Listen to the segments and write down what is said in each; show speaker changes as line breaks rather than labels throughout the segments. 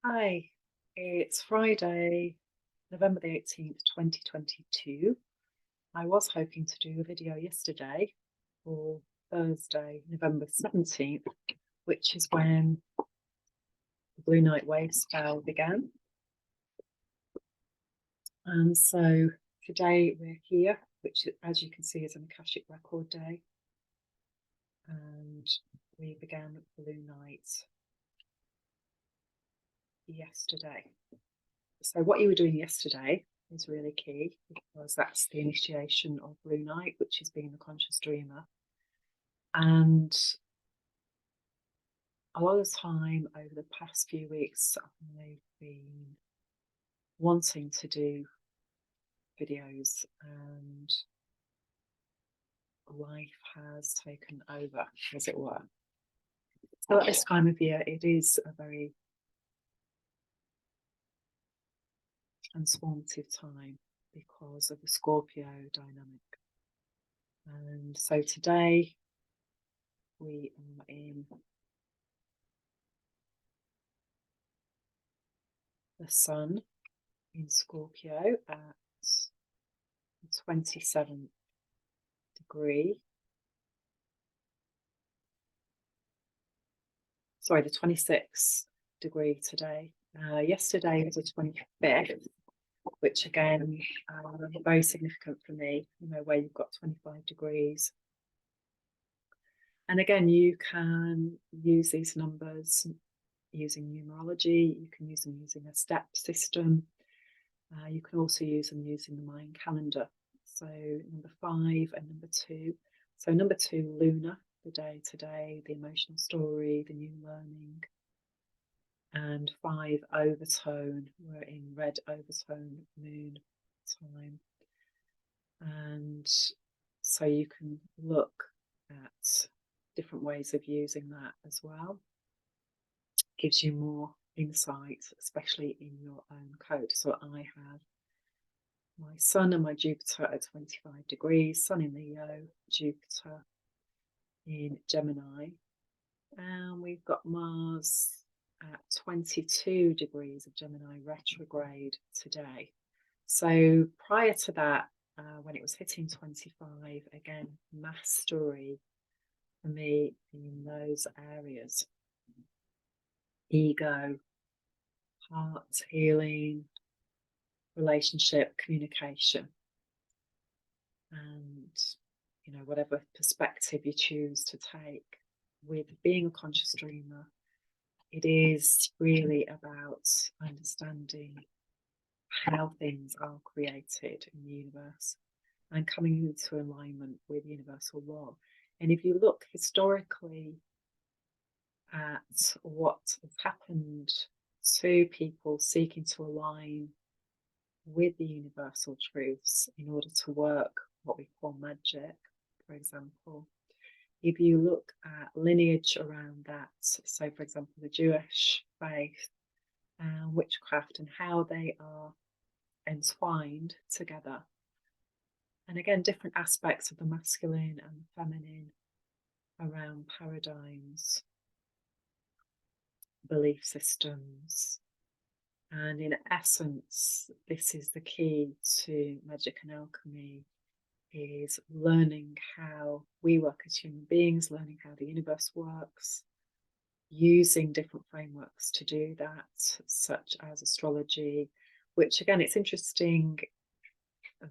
Hi, it's Friday, November the 18th, 2022. I was hoping to do a video yesterday or Thursday, November 17th, which is when the blue night wave spell began. And so today we're here, which as you can see is an Akashic record day. And we began blue night yesterday. So what you were doing yesterday is really key because that's the initiation of blue night, which is being the conscious dreamer. And a lot of time over the past few weeks, I've been wanting to do videos, and life has taken over, as it were. So at this time of year, it is a very transformative time because of the Scorpio dynamic. And so today we are in the sun in Scorpio at the 27th degree. Sorry, the 26th degree today. Yesterday was the 25th, which again, very significant for me, where you've got 25 degrees. And again, you can use these numbers using numerology, you can use them using a step system, you can also use them using the Mayan calendar. So number 5 and number 2. So number 2, lunar, the day today, the emotional story, the new learning. And 5, overtone, we're in Red Overtone Moon time. And so you can look at different ways of using that as well. It gives you more insight, especially in your own code. So I have my Sun and my Jupiter at 25 degrees, Sun in Leo, Jupiter in Gemini. And we've got Mars at 22 degrees of Gemini retrograde today. So prior to that, when it was hitting 25, again, mastery for me in those areas. Ego, heart, healing, relationship, communication. And, whatever perspective you choose to take with being a conscious dreamer, it is really about understanding how things are created in the universe and coming into alignment with universal law. And if you look historically at what has happened to people seeking to align with the universal truths in order to work what we call magic, for example, if you look at lineage around that, so for example, the Jewish faith and witchcraft and how they are entwined together. And again, different aspects of the masculine and the feminine around paradigms, belief systems. And in essence, this is the key to magic and alchemy, is learning how we work as human beings, learning how the universe works, using different frameworks to do that, such as astrology, which again, it's interesting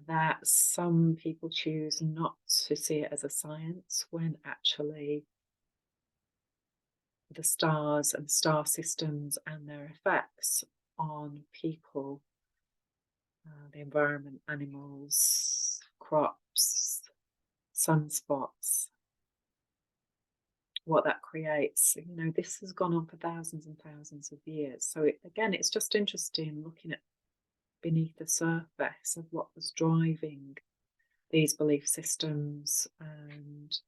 that some people choose not to see it as a science when actually the stars and star systems and their effects on people, the environment, animals, crops, sunspots, what that creates. This has gone on for thousands and thousands of years. So again, it's just interesting looking at beneath the surface of what was driving these belief systems, and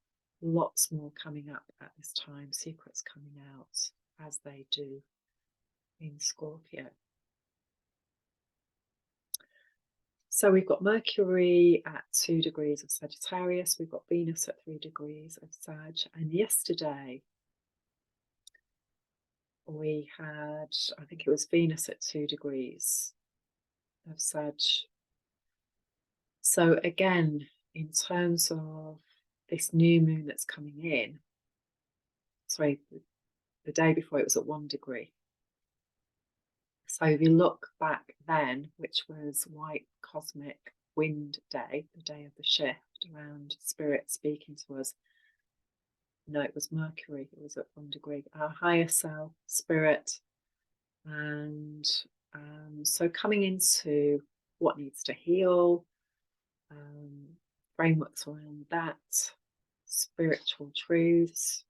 lots more coming up at this time, secrets coming out as they do in Scorpio. So we've got Mercury at 2 degrees of Sagittarius, we've got Venus at 3 degrees of Sag, and yesterday we had, I think it was Venus at 2 degrees of Sag. So again, in terms of this new moon that's coming in, sorry, the day before it was at 1 degree. So if you look back then, which was White Cosmic Wind Day, the day of the shift, around Spirit speaking to us. No, it was Mercury, it was at 1 degree, our higher self, Spirit. And so coming into what needs to heal, frameworks around that, spiritual truths,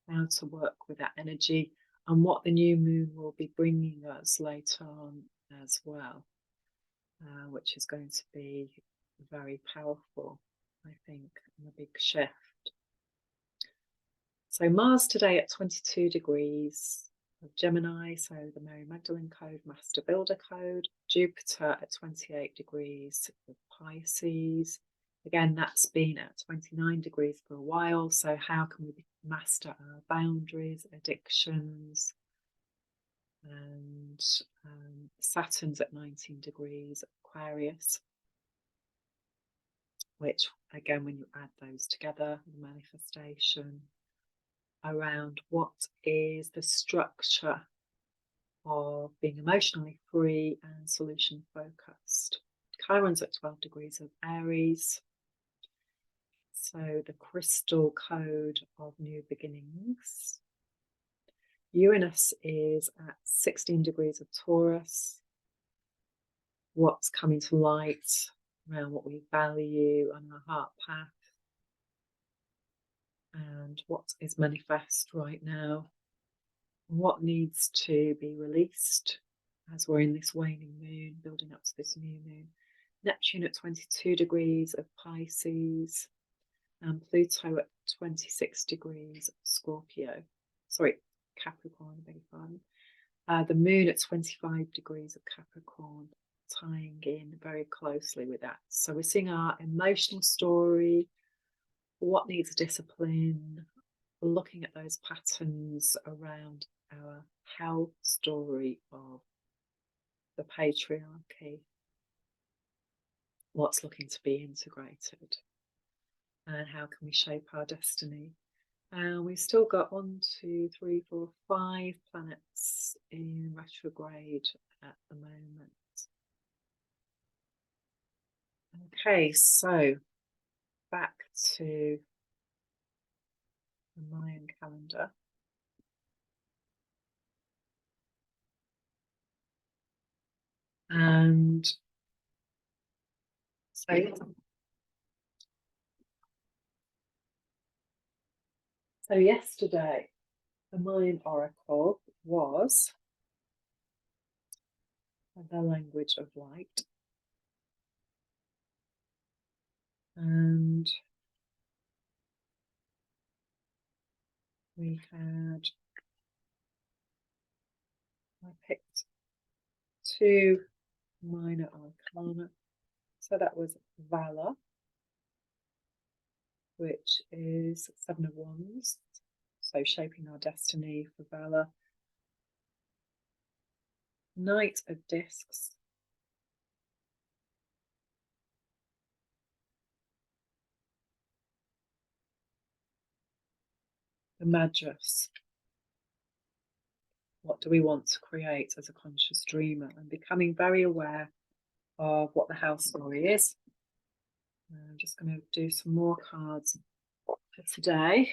how to work with that energy, and what the new moon will be bringing us later on as well, which is going to be very powerful, I think, and a big shift. So Mars today at 22 degrees of Gemini, so the Mary Magdalene code, Master Builder code. Jupiter at 28 degrees of Pisces. Again, that's been at 29 degrees for a while. So how can we master our boundaries, addictions? And Saturn's at 19 degrees Aquarius, which again, when you add those together, the manifestation around what is the structure of being emotionally free and solution focused. Chiron's at 12 degrees of Aries. So the crystal code of new beginnings. Uranus is at 16 degrees of Taurus. What's coming to light around what we value on our heart path. And what is manifest right now. What needs to be released as we're in this waning moon, building up to this new moon. Neptune at 22 degrees of Pisces and Pluto at 26 degrees of Scorpio. Sorry, Capricorn, I beg your pardon. The moon at 25 degrees of Capricorn, tying in very closely with that. So we're seeing our emotional story, what needs discipline, looking at those patterns around our health story of the patriarchy, what's looking to be integrated, and how can we shape our destiny. And we've still got 1, 2, 3, 4, 5 planets in retrograde at the moment. Okay, so back to the Mayan calendar. And so yesterday, the Mayan oracle was the language of light. And we had, I picked 2 minor arcana. So that was Valor, which is 7 of Wands. So shaping our destiny for Valor. Knight of Discs. The Magus. What do we want to create as a conscious dreamer? And becoming very aware of what the house story is. I'm just going to do some more cards for today.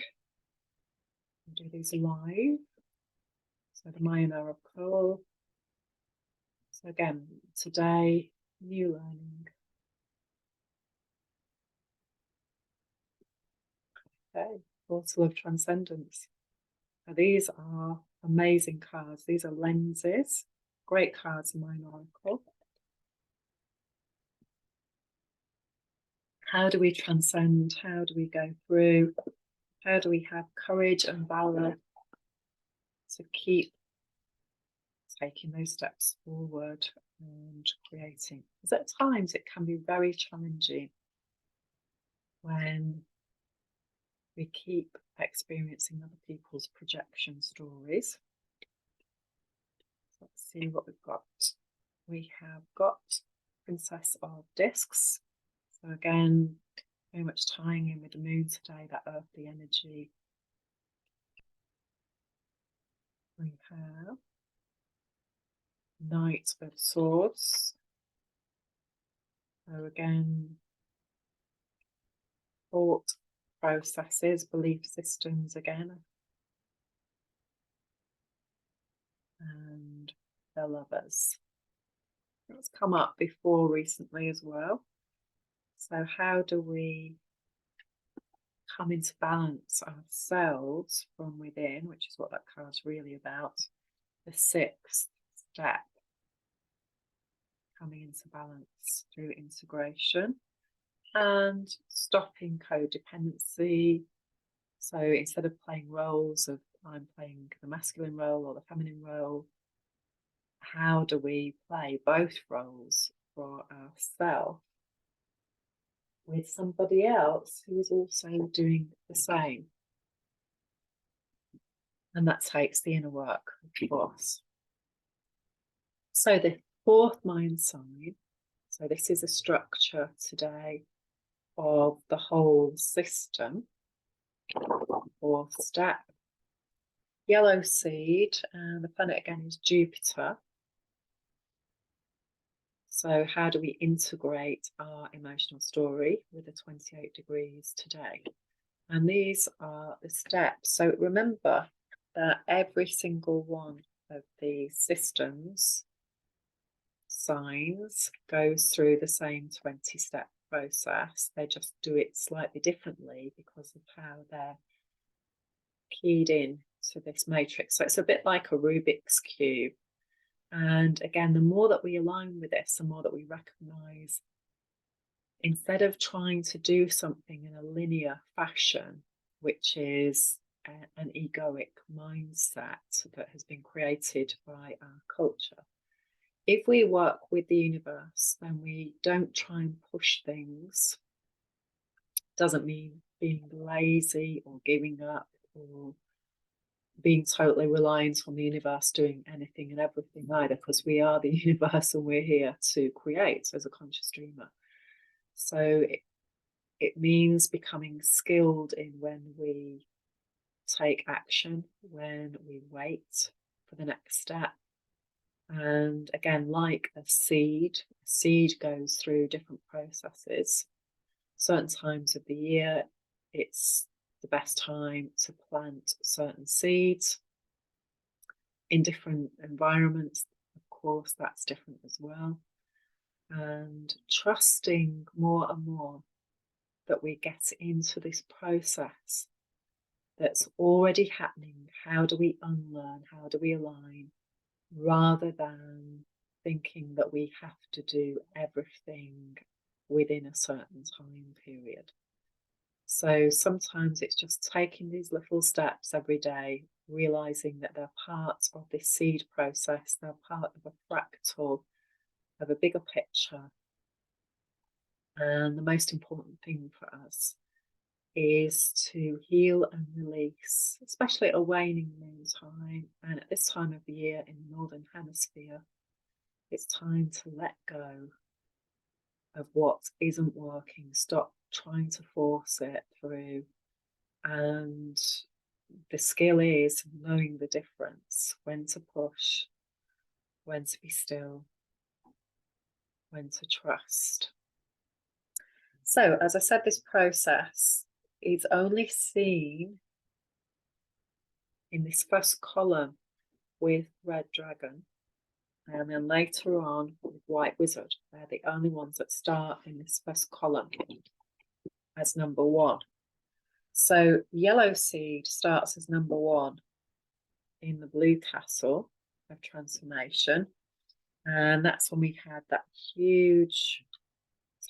I'll do these live. So the Mayan Oracle. So again, today, new learning. Okay, Portal of Transcendence. Now, these are amazing cards. These are lenses. Great cards in Mayan Oracle. How do we transcend? How do we go through? How do we have courage and valor to keep taking those steps forward and creating? Because at times it can be very challenging when we keep experiencing other people's projection stories. So let's see what we've got. We have got Princess of Discs. So again, very much tying in with the moon today, that earthly energy. We have Knight of Swords. So again, thought processes, belief systems again. And the Lovers. That's come up before recently as well. So how do we come into balance ourselves from within, which is what that card's really about. The sixth step, coming into balance through integration and stopping codependency. So instead of playing roles of I'm playing the masculine role or the feminine role, how do we play both roles for ourselves with somebody else who is also doing the same? And that takes the inner work, of course. So the fourth mind sign, so this is a structure today of the whole system. Fourth step, yellow seed, and the planet again is Jupiter. So how do we integrate our emotional story with the 28 degrees today? And these are the steps. So remember that every single one of the systems signs goes through the same 20-step process. They just do it slightly differently because of how they're keyed in to this matrix. So it's a bit like a Rubik's Cube. And again, the more that we align with this, the more that we recognize, instead of trying to do something in a linear fashion, which is an egoic mindset that has been created by our culture, if we work with the universe, then we don't try and push things. Doesn't mean being lazy or giving up or being totally reliant on the universe doing anything and everything either, because we are the universe and we're here to create as a conscious dreamer. So it means becoming skilled in when we take action, when we wait for the next step. And again, like a seed goes through different processes. Certain times of the year, it's the best time to plant certain seeds. In different environments, of course, that's different as well. And trusting more and more that we get into this process that's already happening. How do we unlearn? How do we align? Rather than thinking that we have to do everything within a certain time period. So sometimes it's just taking these little steps every day, realizing that they're part of this seed process, they're part of a fractal of a bigger picture. And the most important thing for us is to heal and release, especially at a waning moon time. And at this time of the year in the Northern Hemisphere, it's time to let go of what isn't working. Stop trying to force it through. And the skill is knowing the difference, when to push, when to be still, when to trust. So, as I said, this process is only seen in this first column with Red Dragon, and then later on with White Wizard. They're the only ones that start in this first column as number one. So Yellow Seed starts as number one in the Blue Castle of Transformation, and that's when we had that huge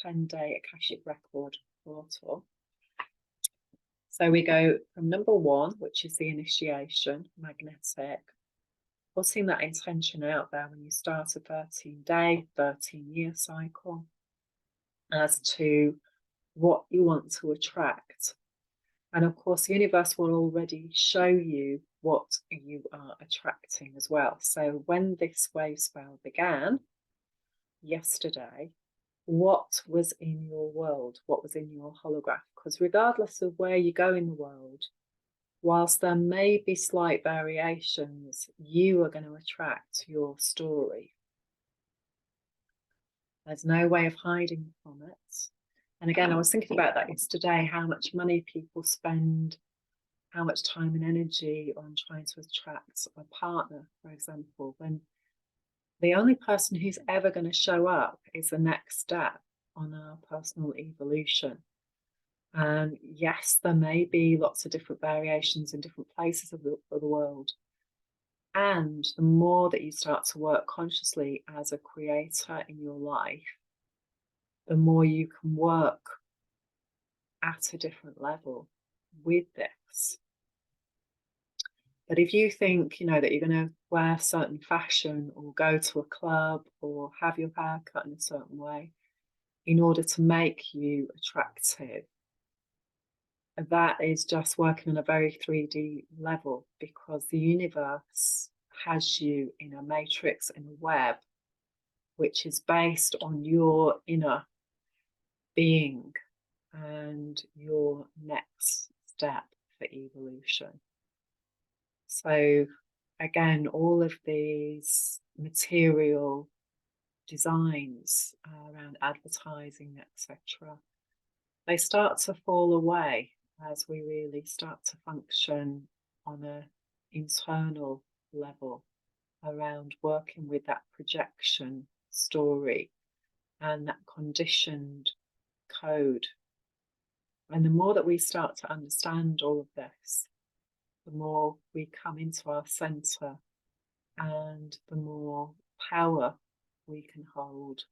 10-day Akashic Record portal. So we go from number one, which is the initiation, magnetic, putting that intention out there when you start a 13-day, 13-year cycle as to what you want to attract. And of course, the universe will already show you what you are attracting as well. So when this wave spell began yesterday, what was in your world? What was in your holograph? Because regardless of where you go in the world, whilst there may be slight variations, you are going to attract your story. There's no way of hiding from it. And again, I was thinking about that yesterday, how much money people spend, how much time and energy on trying to attract a partner, for example, when the only person who's ever going to show up is the next step on our personal evolution. And yes, there may be lots of different variations in different places of the world. And the more that you start to work consciously as a creator in your life, the more you can work at a different level with this. But if you think, that you're going to wear certain fashion or go to a club or have your hair cut in a certain way in order to make you attractive, that is just working on a very 3D level, because the universe has you in a matrix, in a web, which is based on your inner being and your next step for evolution. So again, all of these material designs around advertising, etc., they start to fall away as we really start to function on an internal level around working with that projection story and that conditioned code. And the more that we start to understand all of this, the more we come into our center and the more power we can hold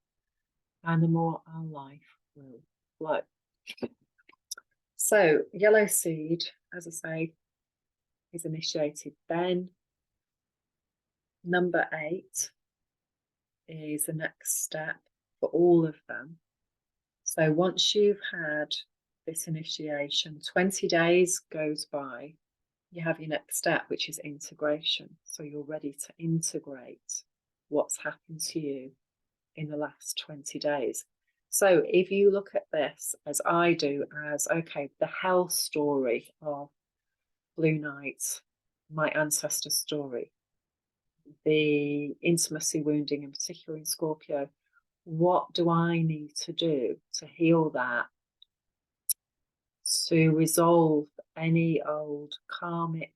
and the more our life will flow. So yellow seed, as I say, is initiated then. Number 8 is the next step for all of them. So once you've had this initiation, 20 days goes by, you have your next step, which is integration. So you're ready to integrate what's happened to you in the last 20 days. So if you look at this, as I do, as, okay, the hell story of Blue Knight, my ancestor story, the intimacy wounding, in particular in Scorpio, what do I need to do to heal that, to resolve any old karmic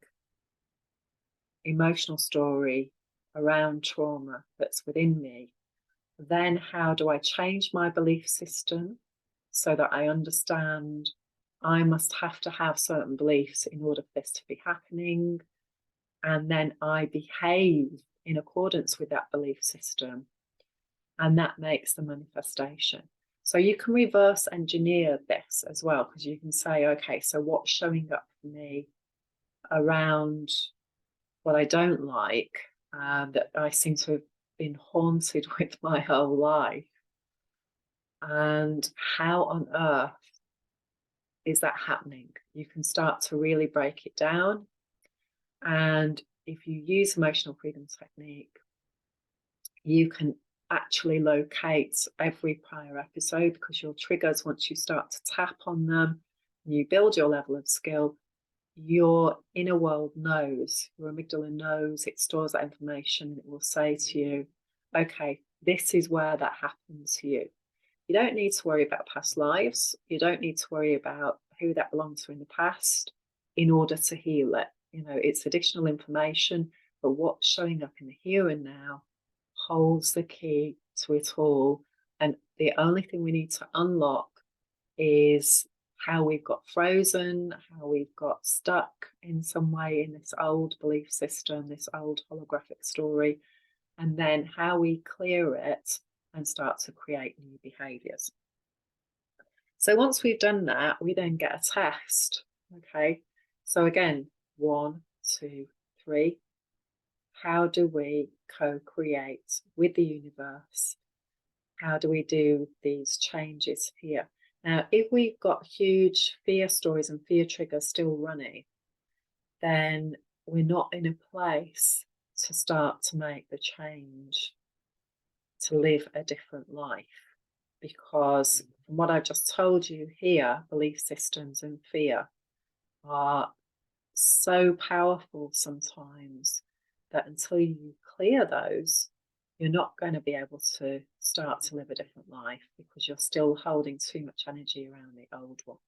emotional story around trauma that's within me? Then how do I change my belief system so that I understand I must have to have certain beliefs in order for this to be happening, and then I behave in accordance with that belief system, and that makes the manifestation. So you can reverse engineer this as well, because you can say, okay, so what's showing up for me around what I don't like, that I seem to have been haunted with my whole life, and how on earth is that happening? You can start to really break it down. And if you use emotional freedom technique, you can actually locate every prior episode, because your triggers, once you start to tap on them, you build your level of skill, your inner world knows, your amygdala knows, it stores that information, and it will say to you, okay, this is where that happened to you. You don't need to worry about past lives. You don't need to worry about who that belonged to in the past in order to heal it. It's additional information, but what's showing up in the here and now holds the key to it all. And the only thing we need to unlock is how we've got frozen, how we've got stuck in some way in this old belief system, this old holographic story, and then how we clear it and start to create new behaviors. So once we've done that, we then get a test. Okay, so again, 1, 2, 3. How do we co-create with the universe? How do we do these changes here? Now, if we've got huge fear stories and fear triggers still running, then we're not in a place to start to make the change to live a different life. Because from what I've just told you here, belief systems and fear are so powerful sometimes that until you clear those, you're not going to be able to start to live a different life because you're still holding too much energy around the old one.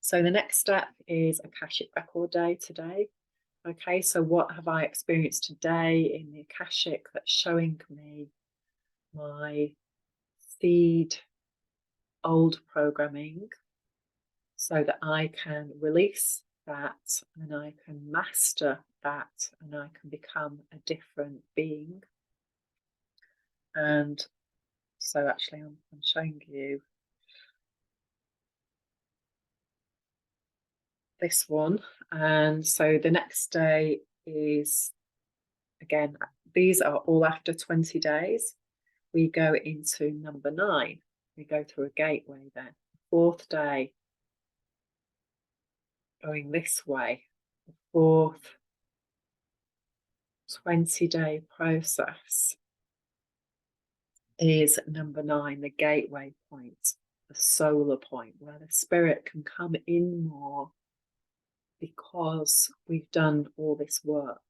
So the next step is Akashic Record Day today. Okay, so what have I experienced today in the Akashic that's showing me my seed old programming so that I can release that and I can master that and I can become a different being. And so actually I'm showing you this one. And so the next day is, again, these are all after 20 days. We go into number 9. We go through a gateway then. 4th day, going this way. The 4th 20-day process is number 9, the gateway point, the solar point, where the spirit can come in more because we've done all this work.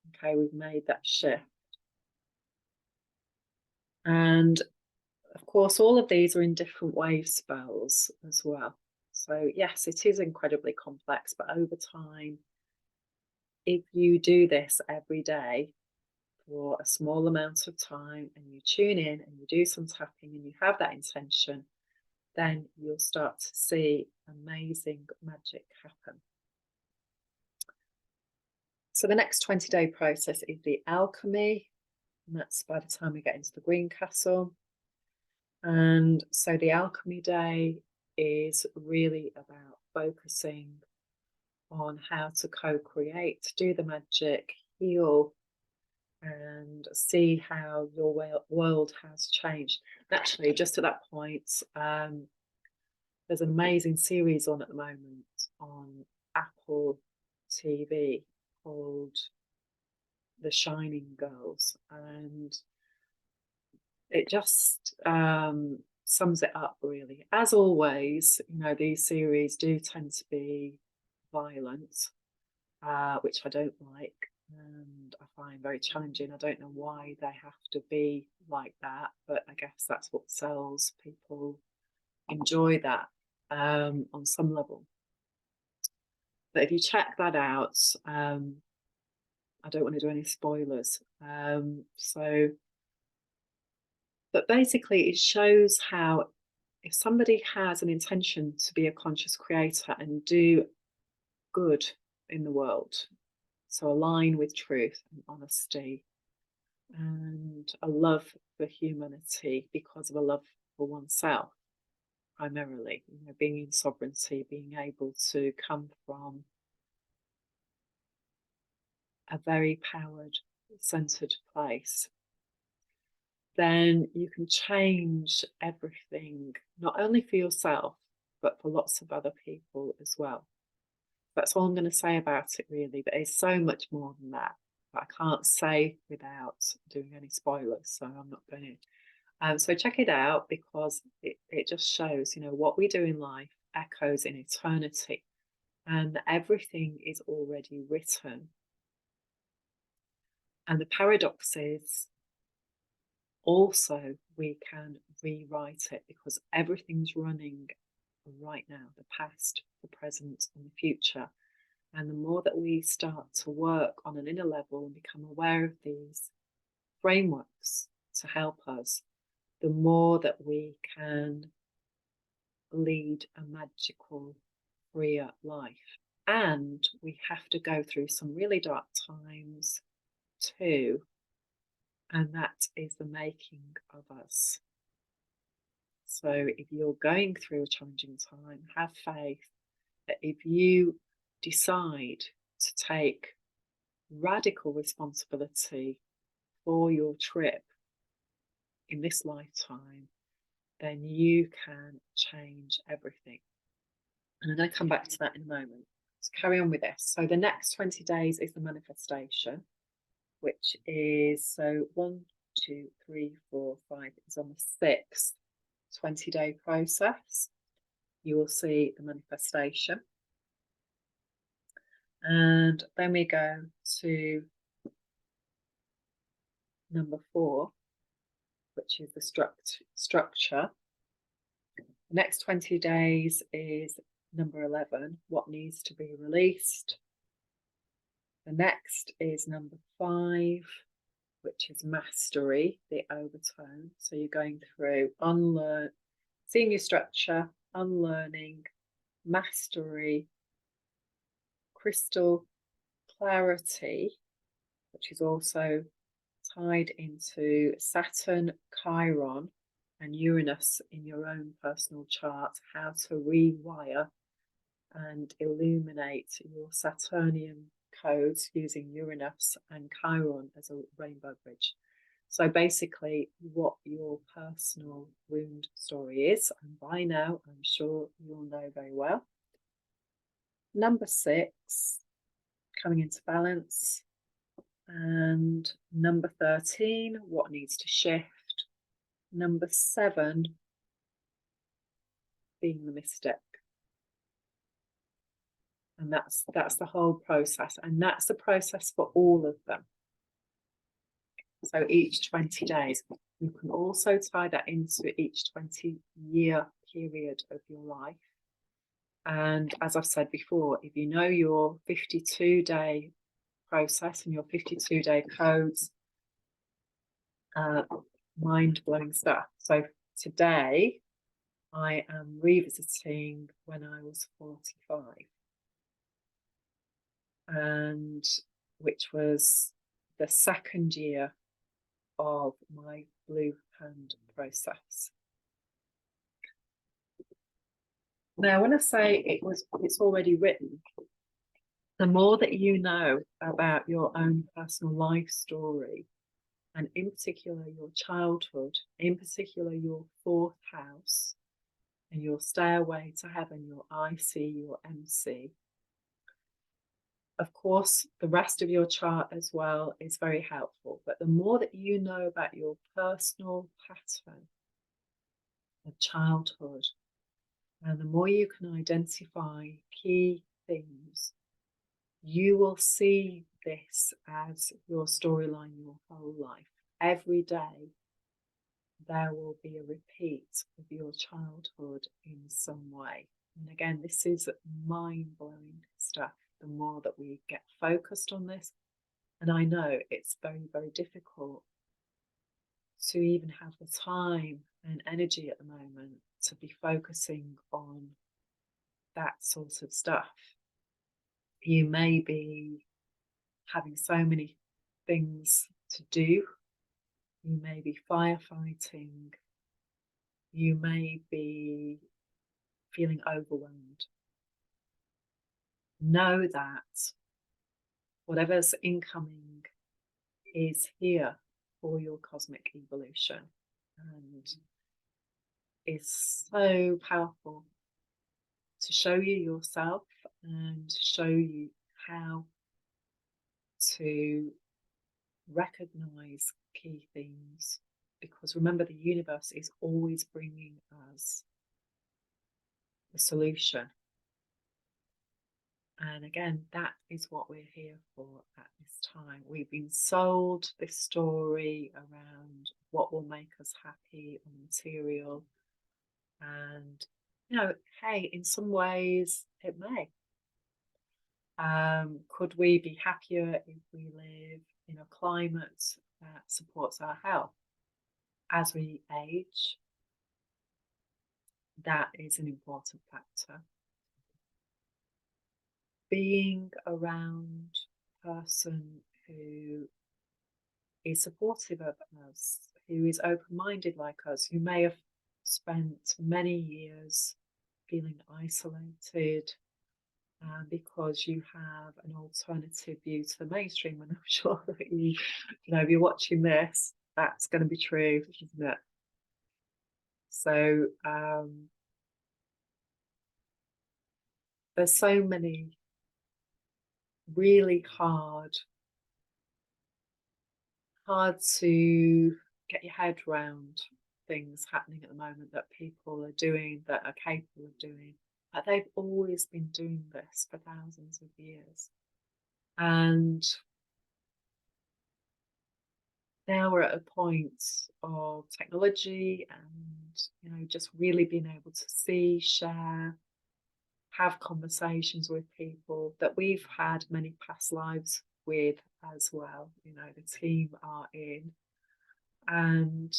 Okay, we've made that shift. And of course, all of these are in different wave spells as well. So yes, it is incredibly complex, but over time, if you do this every day for a small amount of time and you tune in and you do some tapping and you have that intention, then you'll start to see amazing magic happen. So the next 20-day process is the alchemy, and that's by the time we get into the Green Castle. And so the alchemy day is really about focusing on how to co-create, do the magic, heal, and see how your world has changed. Actually, just at that point, there's an amazing series on at the moment on Apple TV called The Shining Girls, and it just sums it up really. As always, you know, these series do tend to be violent, which I don't like and I find very challenging. I don't know why they have to be like that, but I guess that's what sells. People enjoy that on some level. But if you check that out, I don't want to do any spoilers. But basically it shows how if somebody has an intention to be a conscious creator and do good in the world, so align with truth and honesty and a love for humanity because of a love for oneself, primarily, you know, being in sovereignty, being able to come from a very powered, centered place, then you can change everything, not only for yourself, but for lots of other people as well. That's all I'm going to say about it, really. But it's so much more than that. But I can't say without doing any spoilers, so I'm not going to. So check it out because it just shows, you know, what we do in life echoes in eternity, and everything is already written. And the paradox is also we can rewrite it because everything's running right now, the past, the present, and the future. And the more that we start to work on an inner level and become aware of these frameworks to help us, the more that we can lead a magical, freer life. And we have to go through some really dark times too. And that is the making of us. So if you're going through a challenging time, have faith that if you decide to take radical responsibility for your trip in this lifetime, then you can change everything. And I'm going to come back to that in a moment. Let's carry on with this. So the next 20 days is the manifestation, which is, so 1, 2, 3, 4, 5 is on the 6th 20-day process. You will see the manifestation. And then we go to number 4, which is the structure. The next 20 days is number 11, what needs to be released. The next is number 5, which is mastery, the overtone. So you're going through seeing your structure, unlearning, mastery, crystal clarity, which is also tied into Saturn, Chiron, and Uranus in your own personal chart, how to rewire and illuminate your Saturnian codes using Uranus and Chiron as a rainbow bridge. So basically what your personal wound story is, and by now I'm sure you'll know very well. Number 6, coming into balance. And number 13, what needs to shift. Number 7, being the mystic. And that's the whole process, and that's the process for all of them. So each 20 days, you can also tie that into each 20-year period of your life. And as I've said before, if you know your 52-day process and your 52-day codes, mind-blowing stuff. So today I am revisiting when I was 45, and which was the 2nd year of my blue hand process. Now, when I say it's already written, the more that you know about your own personal life story, and in particular your childhood, in particular your 4th house, and your stairway to heaven, your IC, your MC. Of course, the rest of your chart as well is very helpful, but the more that you know about your personal pattern of childhood, and the more you can identify key themes, you will see this as your storyline your whole life. Every day, there will be a repeat of your childhood in some way. And again, this is mind-blowing stuff. The more that we get focused on this, and I know it's very, very difficult to even have the time and energy at the moment to be focusing on that sort of stuff. You may be having so many things to do. You may be firefighting. You may be feeling overwhelmed. Know that whatever's incoming is here for your cosmic evolution, and is so powerful to show you yourself and show you how to recognize key themes, because remember, the universe is always bringing us the solution. And again, that is what we're here for at this time. We've been sold this story around what will make us happy or material. And, you know, hey, in some ways it may. Could we be happier if we live in a climate that supports our health? As we age, that is an important factor. Being around a person who is supportive of us, who is open-minded like us, who may have spent many years feeling isolated because you have an alternative view to the mainstream. And I'm sure that if you're watching this, that's going to be true, isn't it? So there's so many really hard to get your head around things happening at the moment that people are doing, that are capable of doing. But they've always been doing this for thousands of years. And now we're at a point of technology and, just really being able to see, share, have conversations with people that we've had many past lives with as well. The team are in. And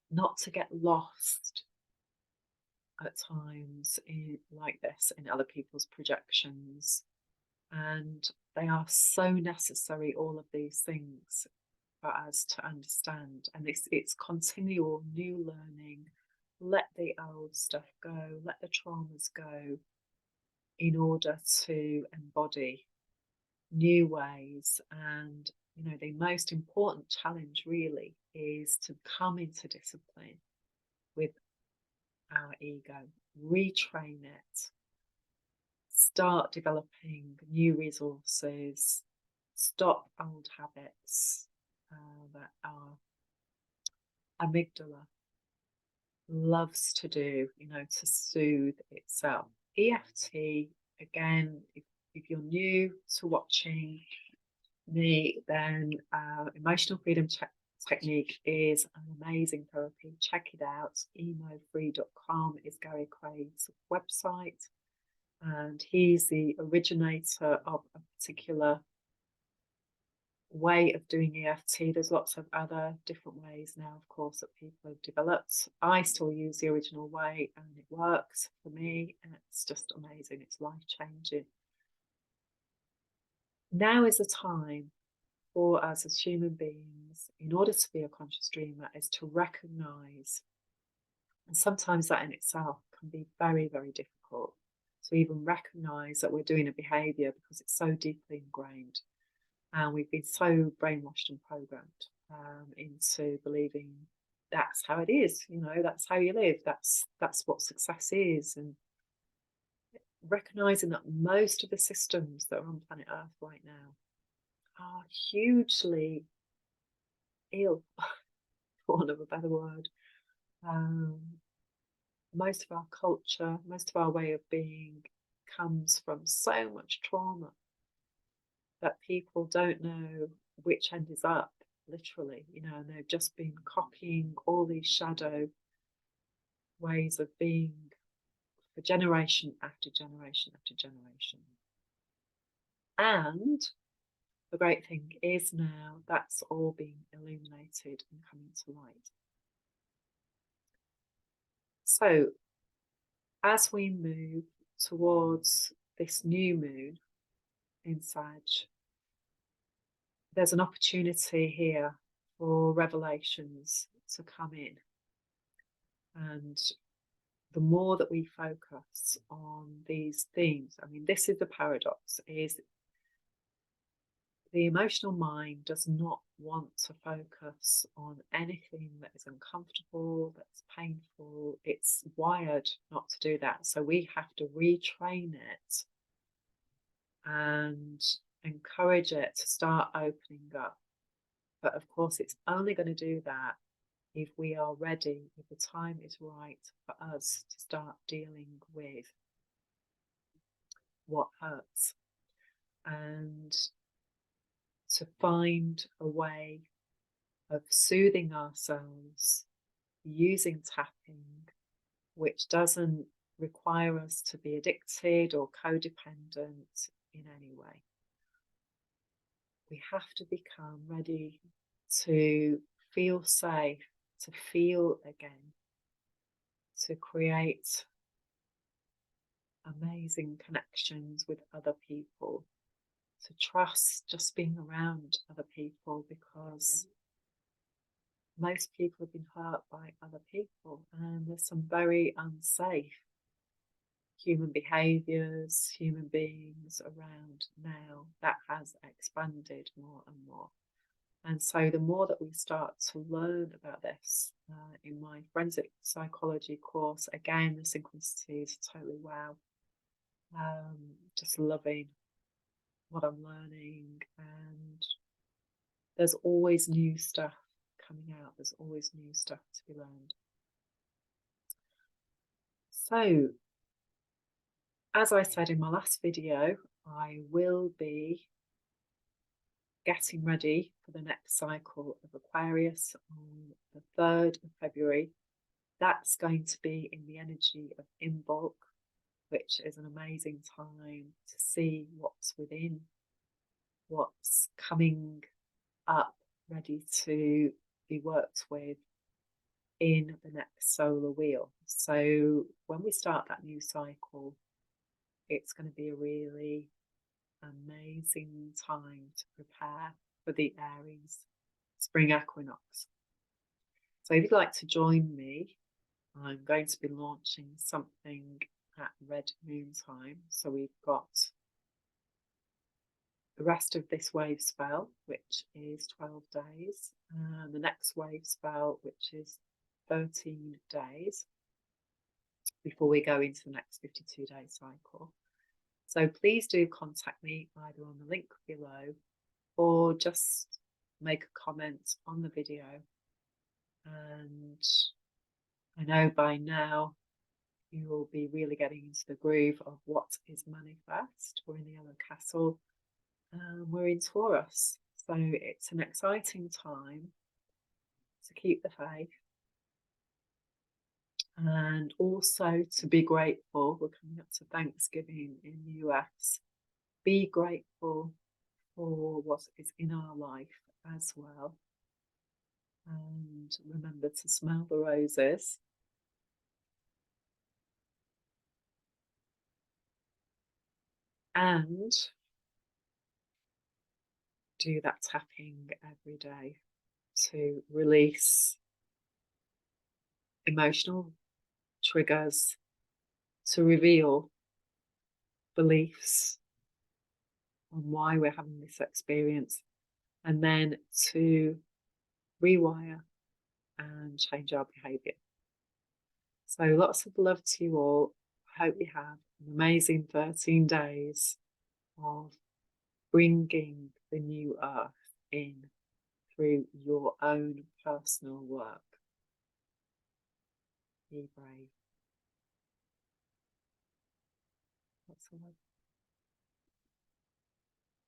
not to get lost at times like this in other people's projections. And they are so necessary, all of these things, for us to understand. And it's continual new learning. Let the old stuff go, let the traumas go, in order to embody new ways. And the most important challenge really is to come into discipline with our ego, retrain it, start developing new resources, stop old habits that our amygdala loves to do, to soothe itself. EFT, again, if you're new to watching me, then emotional freedom technique is an amazing therapy. Check it out. emofree.com is Gary Craig's website, and he's the originator of a particular way of doing EFT. There's lots of other different ways now, of course, that people have developed. I still use the original way and it works for me, and it's just amazing. It's life-changing. Now is the time for us as human beings, in order to be a conscious dreamer, is to recognize, and sometimes that in itself can be very, very difficult, to even recognize that we're doing a behavior because it's so deeply ingrained. And we've been so brainwashed and programmed into believing that's how it is, that's how you live, that's what success is. And recognizing that most of the systems that are on planet Earth right now are hugely ill, for want of a better word. Most of our culture, most of our way of being comes from so much trauma that people don't know which end is up, literally, and they've just been copying all these shadow ways of being for generation after generation after generation. And the great thing is now that's all being illuminated and coming to light. So as we move towards this new moon in Sag, there's an opportunity here for revelations to come in. And the more that we focus on these themes, this is the paradox, is the emotional mind does not want to focus on anything that is uncomfortable, that's painful. It's wired not to do that. So we have to retrain it and encourage it to start opening up. But of course, it's only going to do that if we are ready, if the time is right for us to start dealing with what hurts, and to find a way of soothing ourselves using tapping, which doesn't require us to be addicted or codependent in any way. We have to become ready to feel safe, to feel again, to create amazing connections with other people, to trust just being around other people, because most people have been hurt by other people, and there's some very unsafe human behaviours, human beings around now that has expanded more and more. And so the more that we start to learn about this, in my forensic psychology course, again, the synchronicities are totally wow. Just loving what I'm learning, and there's always new stuff coming out. There's always new stuff to be learned. So, as I said in my last video, I will be getting ready for the next cycle of Aquarius on the 3rd of February. That's going to be in the energy of Imbolc, which is an amazing time to see what's within, what's coming up, ready to be worked with in the next solar wheel. So when we start that new cycle, it's going to be a really amazing time to prepare for the Aries spring equinox. So if you'd like to join me, I'm going to be launching something at red moon time. So we've got the rest of this wave spell, which is 12 days, and the next wave spell, which is 13 days, before we go into the next 52-day cycle. So please do contact me either on the link below or just make a comment on the video. And I know by now you will be really getting into the groove of what is manifest. We're in the Yellow Castle, we're in Taurus. So it's an exciting time to keep the faith. And also to be grateful. We're coming up to Thanksgiving in the US. Be grateful for what is in our life as well. And remember to smell the roses. And do that tapping every day to release emotional triggers, to reveal beliefs on why we're having this experience, and then to rewire and change our behaviour. So lots of love to you all. I hope you have an amazing 13 days of bringing the new earth in through your own personal work. Be brave. That's all.